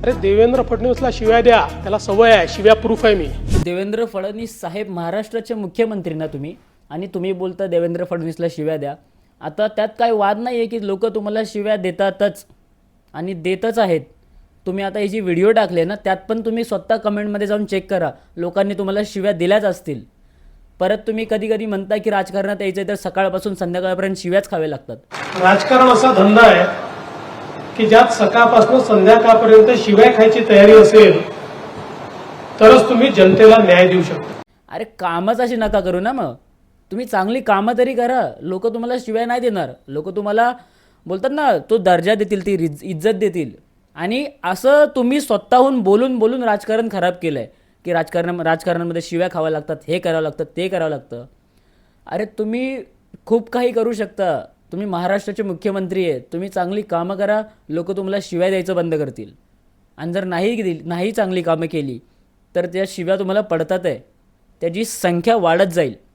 अरे देवेंद्र फडणवीसला शिव्या द्या, त्याला सवय आहे, शिव्या प्रूफ आहे मी. देवेंद्र फडणवीस साहेब महाराष्ट्राचे मुख्यमंत्री ना तुम्ही, आणि तुम्ही बोलता देवेंद्र फडणवीसला शिव्या द्या. आता त्यात काही वाद नाही आहे की लोक तुम्हाला शिव्या देतातच आणि देतच आहेत. तुम्ही आता ही जी व्हिडिओ टाकले ना, त्यात पण तुम्ही स्वतः कमेंटमध्ये जाऊन चेक करा, लोकांनी तुम्हाला शिव्या दिल्याच असतील. परत तुम्ही कधी कधी म्हणता की राजकारणात यायचं तर सकाळपासून संध्याकाळपर्यंत शिव्याच खावे लागतात. राजकारण असा धंदा आहे की ज्यात सकाळपासून संध्याकाळपर्यंत शिव्या खायची तयारी असेल तरच तुम्ही जनतेला न्याय देऊ शकता. अरे कामच अशी नका करू ना, मग तुम्ही चांगली कामं तरी करा. लोक तुम्हाला शिव्या नाही देणार, लोक तुम्हाला बोलतात ना तो दर्जा देतील, ती इज्जत देतील. आणि असं तुम्ही स्वतःहून बोलून बोलून राजकारण खराब केलं आहे की राजकारणामध्ये शिव्या खाव्या लागतात, हे करावं लागतं, ते करावं लागतं. अरे तुम्ही खूप काही करू शकता, तुम्ही महाराष्ट्राचे मुख्यमंत्री आहे, तुम्ही चांगली कामं करा, लोक तुम्हाला शिव्या द्यायचं बंद करतील. आणि जर नाही चांगली कामं केली तर त्या शिव्या तुम्हाला पडतात आहे, त्याची संख्या वाढत जाईल.